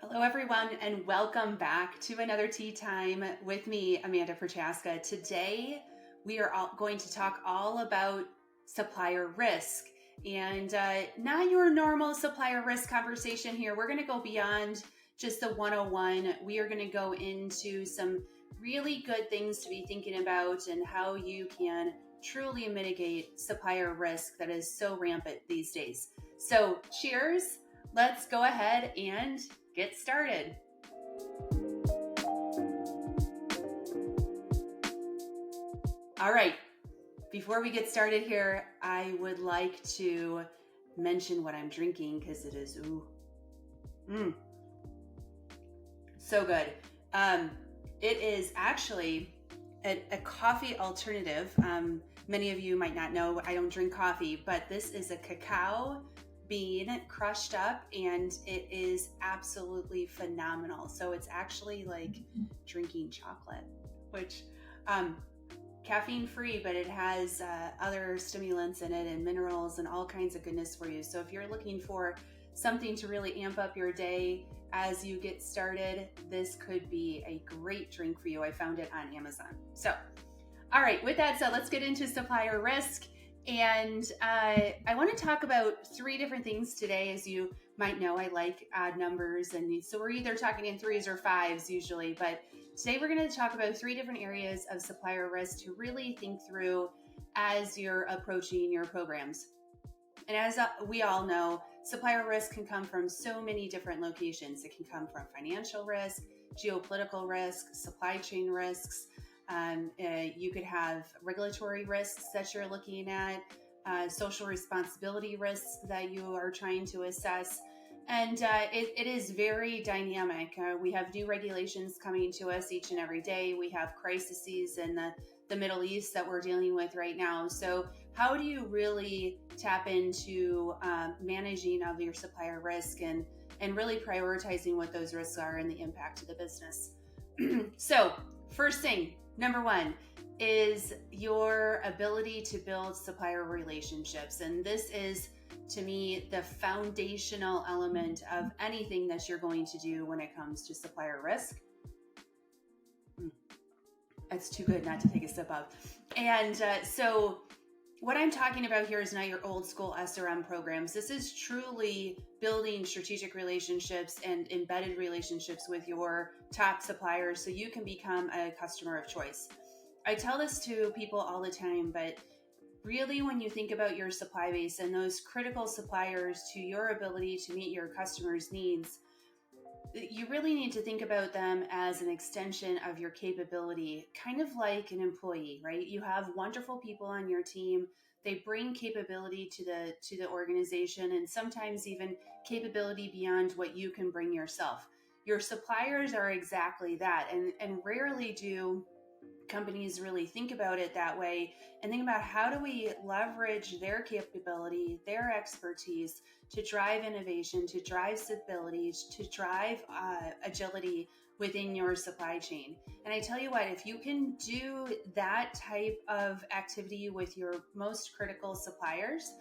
Hello, everyone, and welcome back to another tea time with me, Amanda Prochaska. Today, we are going to talk all about supplier risk and not your normal supplier risk conversation here. We're going to go beyond just the 101. We are going to go into some really good things to be thinking about and how you can truly mitigate supplier risk that is so rampant these days. So, cheers. Let's go ahead and get started. All right, before we get started here, I would like to mention what I'm drinking because it is, so good. It is actually a coffee alternative. Many of you might not know I don't drink coffee, but this is a cacao bean crushed up and it is absolutely phenomenal. So it's actually like drinking chocolate, which caffeine free, but it has other stimulants in it and minerals and all kinds of goodness for you. So if you're looking for something to really amp up your day as you get started, this could be a great drink for you. I found it on Amazon. So, all right, with that said, let's get into supplier risk. And I want to talk about three different things today. As you might know, I like odd numbers, and so we're either talking in threes or fives usually, but today we're going to talk about three different areas of supplier risk to really think through as you're approaching your programs. And as we all know, supplier risk can come from so many different locations. It can come from financial risk, geopolitical risk, supply chain risks. You could have regulatory risks that you're looking at, social responsibility risks that you are trying to assess. And it is very dynamic. We have new regulations coming to us each and every day. We have crises in the Middle East that we're dealing with right now. So how do you really tap into managing of your supplier risk and really prioritizing what those risks are and the impact to the business? So first thing, number one, is your ability to build supplier relationships. And this is, to me, the foundational element of anything that you're going to do when it comes to supplier risk. It's too good not to take a sip of. And so what I'm talking about here is not your old school SRM programs. This is truly building strategic relationships and embedded relationships with your top suppliers so you can become a customer of choice. I tell this to people all the time, but really when you think about your supply base and those critical suppliers to your ability to meet your customers' needs, you really need to think about them as an extension of your capability, kind of like an employee, right? You have wonderful people on your team. They bring capability to the organization and sometimes even capability beyond what you can bring yourself. Your suppliers are exactly that, and rarely do companies really think about it that way and think about how do we leverage their capability, their expertise to drive innovation, to drive stability, to drive agility within your supply chain. And I tell you what, if you can do that type of activity with your most critical suppliers,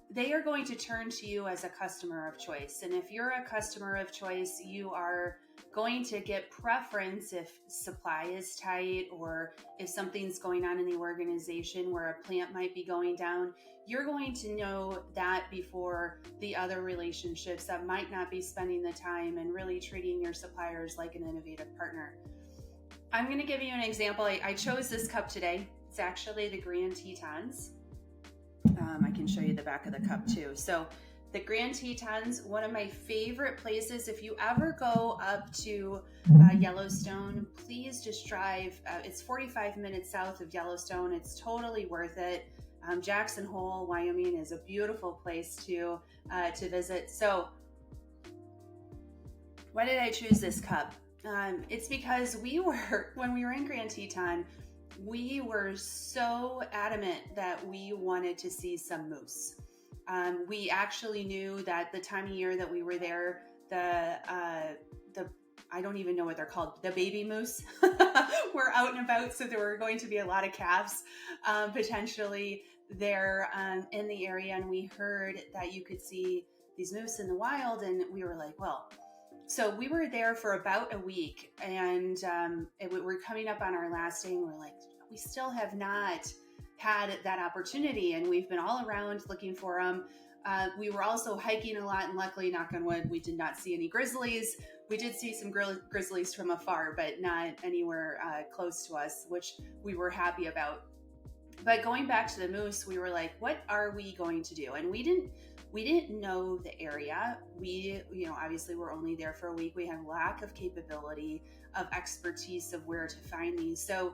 they are going to turn to you as a customer of choice. And if you're a customer of choice, you are going to get preference if supply is tight or if something's going on in the organization where a plant might be going down. You're going to know that before the other relationships that might not be spending the time and really treating your suppliers like an innovative partner. I'm going to give you an example. I chose this cup today. It's actually the Grand Tetons. I can show you the back of the cup too. So the Grand Tetons, one of my favorite places. If you ever go up to Yellowstone, please just drive. It's 45 minutes south of Yellowstone. It's totally worth it. Jackson Hole, Wyoming is a beautiful place to visit. So why did I choose this cup? It's because when we were in Grand Teton, we were so adamant that we wanted to see some moose. We actually knew that the time of year that we were there, I don't even know what they're called, the baby moose were out and about. So there were going to be a lot of calves potentially there in the area. And we heard that you could see these moose in the wild. And we were like, well, So we were there for about a week, and we're coming up on our last day, and we're like, we still have not had that opportunity, and we've been all around looking for them. We were also hiking a lot, and luckily, knock on wood, we did not see any grizzlies. We did see some grizzlies from afar, but not anywhere close to us, which we were happy about. But going back to the moose, we were like, what are we going to do? And we didn't know the area. We, obviously we're only there for a week. We have lack of capability, of expertise of where to find these. So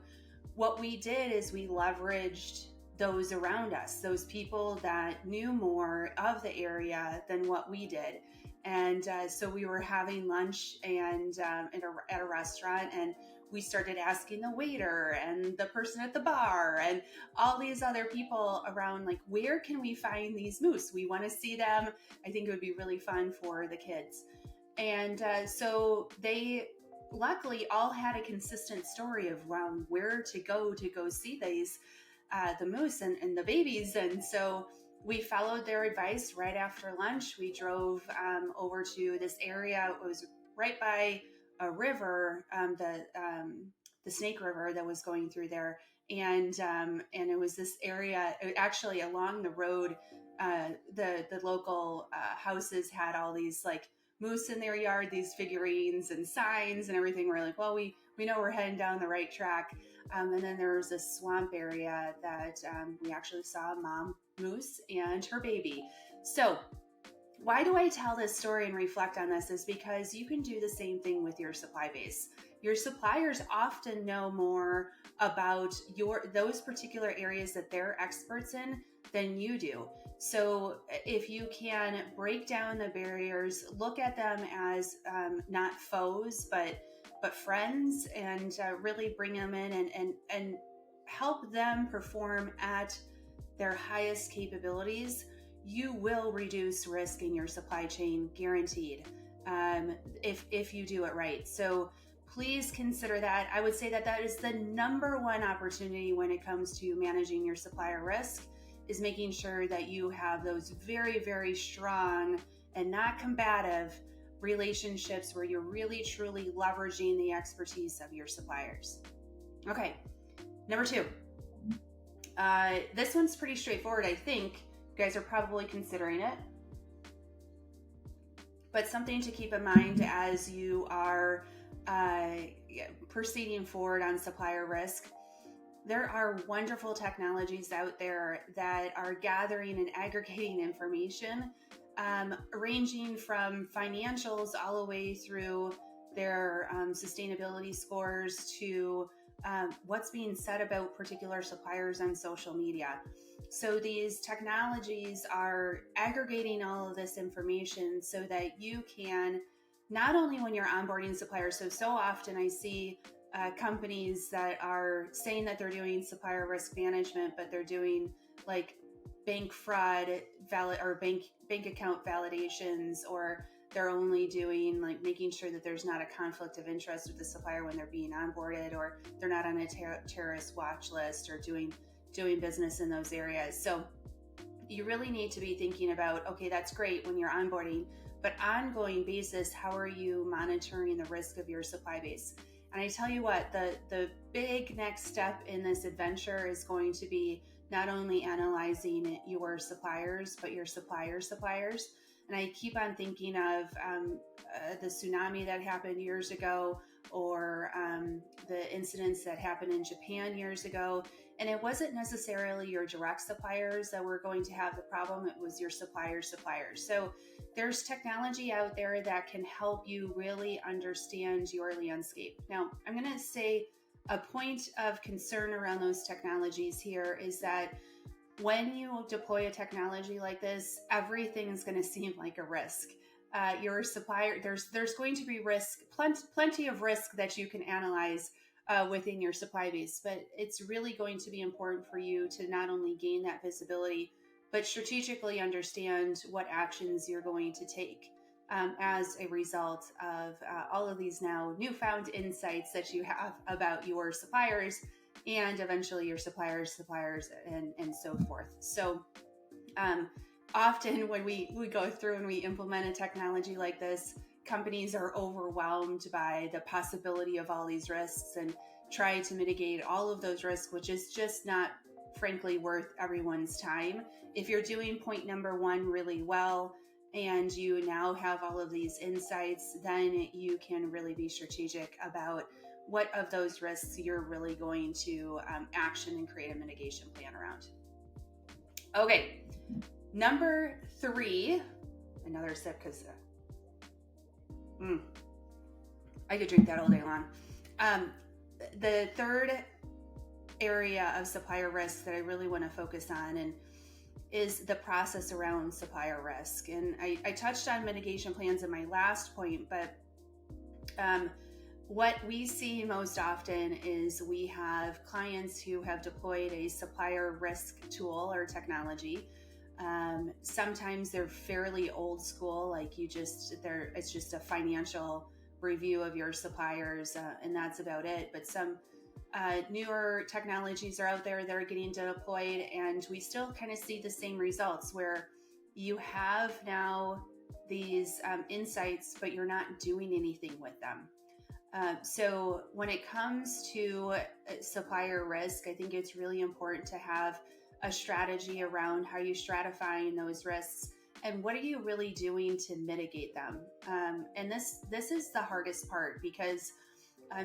what we did is we leveraged those around us, those people that knew more of the area than what we did. And so we were having lunch and at a restaurant, and we started asking the waiter and the person at the bar and all these other people around, like, where can we find these moose? We want to see them. I think it would be really fun for the kids. And so they luckily all had a consistent story of where to go see these, the moose and the babies. And so we followed their advice. Right after lunch, we drove over to this area. It was right by a river, the Snake River that was going through there, and it was this area. Actually, along the road, the local houses had all these like moose in their yard, these figurines and signs and everything. We're like, well, we know we're heading down the right track. And then there was a swamp area that we actually saw a mom moose and her baby. So why do I tell this story and reflect on this is because you can do the same thing with your supply base. Your suppliers often know more about those particular areas that they're experts in than you do. So if you can break down the barriers, look at them as not foes, but friends, and really bring them in and help them perform at their highest capabilities, you will reduce risk in your supply chain, guaranteed, if you do it right. So please consider that. I would say that is the number one opportunity when it comes to managing your supplier risk, is making sure that you have those very, very strong and not combative relationships where you're really, truly leveraging the expertise of your suppliers. Okay, number 2. This one's pretty straightforward, I think. You guys are probably considering it, but something to keep in mind as you are proceeding forward on supplier risk. There are wonderful technologies out there that are gathering and aggregating information, ranging from financials all the way through their sustainability scores to what's being said about particular suppliers on social media. So these technologies are aggregating all of this information so that you can, not only when you're onboarding suppliers, so often I see companies that are saying that they're doing supplier risk management, but they're doing like bank fraud or bank account validations, or they're only doing like making sure that there's not a conflict of interest with the supplier when they're being onboarded, or they're not on a terrorist watch list, or doing business in those areas. So you really need to be thinking about, okay, that's great when you're onboarding, but ongoing basis, how are you monitoring the risk of your supply base? And I tell you what, the big next step in this adventure is going to be not only analyzing your suppliers, but your suppliers. And I keep on thinking of the tsunami that happened years ago, or the incidents that happened in Japan years ago. And it wasn't necessarily your direct suppliers that were going to have the problem, it was your suppliers. So there's technology out there that can help you really understand your landscape. Now, I'm going to say a point of concern around those technologies here is that when you deploy a technology like this, everything is going to seem like a risk. Your supplier, there's going to be risk, plenty of risk that you can analyze within your supply base, but it's really going to be important for you to not only gain that visibility, but strategically understand what actions you're going to take as a result of all of these now newfound insights that you have about your suppliers, and eventually your suppliers, and so forth. So often when we go through and we implement a technology like this, companies are overwhelmed by the possibility of all these risks and try to mitigate all of those risks, which is just not, frankly, worth everyone's time. If you're doing point number one really well and you now have all of these insights, then you can really be strategic about what of those risks you're really going to action and create a mitigation plan around. Okay, number 3, another sip because I could drink that all day long. The third area of supplier risk that I really want to focus on and is the process around supplier risk. And I touched on mitigation plans in my last point, but what we see most often is we have clients who have deployed a supplier risk tool or technology. Sometimes they're fairly old school, like it's just a financial review of your suppliers, and that's about it. But some newer technologies are out there that are getting deployed, and we still kind of see the same results where you have now these insights, but you're not doing anything with them. So when it comes to supplier risk, I think it's really important to have a strategy around how you stratifying those risks and what are you really doing to mitigate them. And this is the hardest part because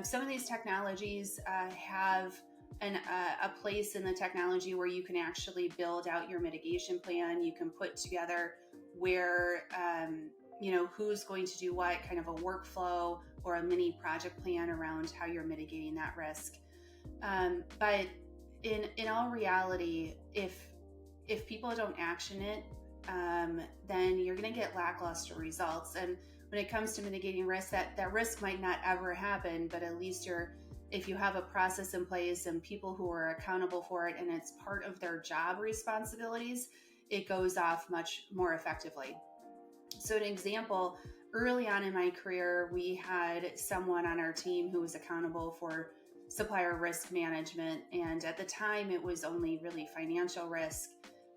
some of these technologies have a place in the technology where you can actually build out your mitigation plan. You can put together where who's going to do what, kind of a workflow or a mini project plan around how you're mitigating that risk. But in all reality, if people don't action it, then you're going to get lackluster results. And when it comes to mitigating risk, that risk might not ever happen, but at least if you have a process in place and people who are accountable for it and it's part of their job responsibilities, it goes off much more effectively. So an example, early on in my career, we had someone on our team who was accountable for supplier risk management. And at the time, it was only really financial risk,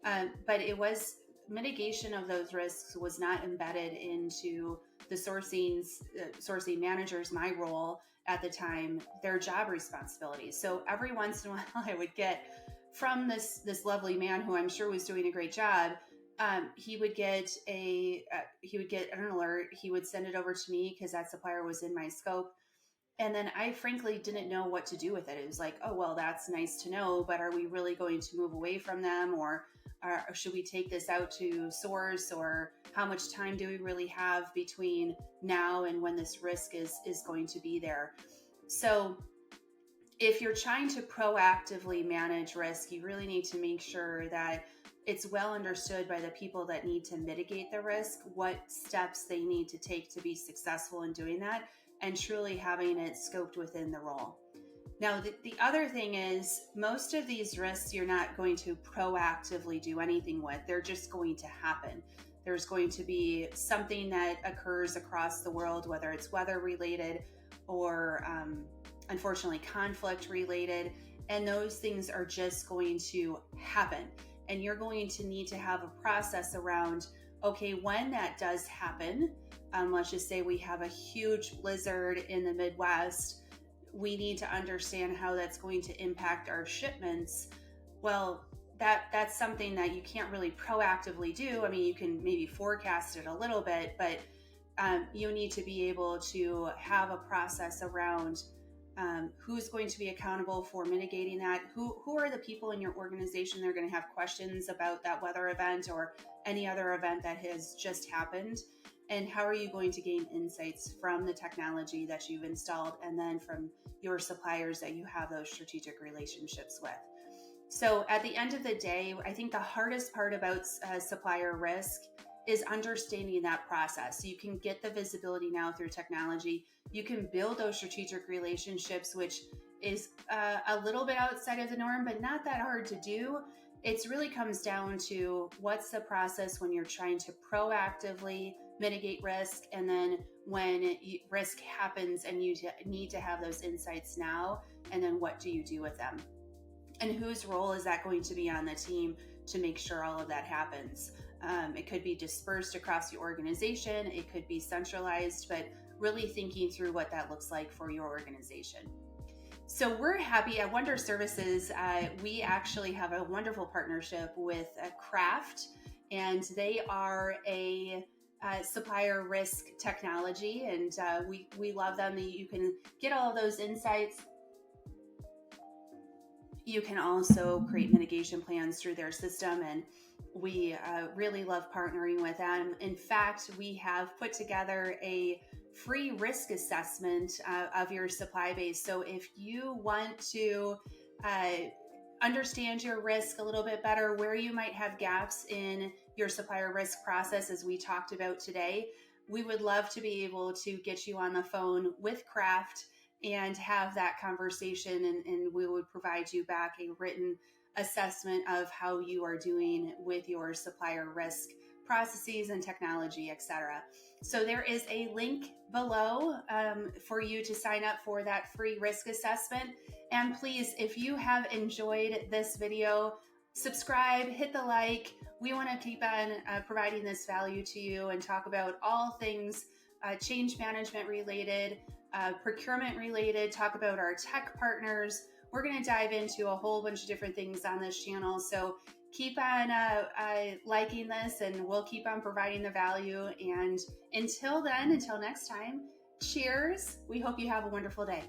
but it was mitigation of those risks was not embedded into the sourcing managers, my role at the time, their job responsibilities. So every once in a while I would get from this lovely man who I'm sure was doing a great job, he would get an alert. He would send it over to me because that supplier was in my scope. And then I frankly didn't know what to do with it. It was like, oh, well, that's nice to know, but are we really going to move away from them? Or should we take this out to source? Or how much time do we really have between now and when this risk is going to be there? So if you're trying to proactively manage risk, you really need to make sure that it's well understood by the people that need to mitigate the risk, what steps they need to take to be successful in doing that, and truly having it scoped within the role. Now, the other thing is most of these risks you're not going to proactively do anything with. They're just going to happen. There's going to be something that occurs across the world, whether it's weather related or unfortunately conflict related, and those things are just going to happen. And you're going to need to have a process around, okay, when that does happen, let's just say we have a huge blizzard in the Midwest, we need to understand how that's going to impact our shipments. Well, that's something that you can't really proactively do. I mean, you can maybe forecast it a little bit, but you need to be able to have a process around who's going to be accountable for mitigating that, who are the people in your organization that are going to have questions about that weather event or any other event that has just happened, and how are you going to gain insights from the technology that you've installed and then from your suppliers that you have those strategic relationships with. So at the end of the day, I think the hardest part about supplier risk is understanding that process. You can get the visibility now through technology. You can build those strategic relationships, which is a little bit outside of the norm, but not that hard to do. It really comes down to what's the process when you're trying to proactively mitigate risk, and then when risk happens and you need to have those insights now, and then what do you do with them? And whose role is that going to be on the team to make sure all of that happens? It could be dispersed across your organization. It could be centralized, but really thinking through what that looks like for your organization. So we're happy at Wonder Services. We actually have a wonderful partnership with Craft, and they are a supplier risk technology, and we love them. You can get all of those insights. You can also create mitigation plans through their system, and we really love partnering with them. In fact, we have put together a free risk assessment of your supply base. So if you want to understand your risk a little bit better, where you might have gaps in your supplier risk process, as we talked about today, we would love to be able to get you on the phone with Craft and have that conversation, and we would provide you back a written assessment of how you are doing with your supplier risk processes and technology, etc. So there is a link below for you to sign up for that free risk assessment. And please, if you have enjoyed this video, subscribe, hit the like. We want to keep on providing this value to you and talk about all things change management related, procurement related, talk about our tech partners. We're going to dive into a whole bunch of different things on this channel. So keep on liking this, and we'll keep on providing the value. And until then, until next time, cheers. We hope you have a wonderful day.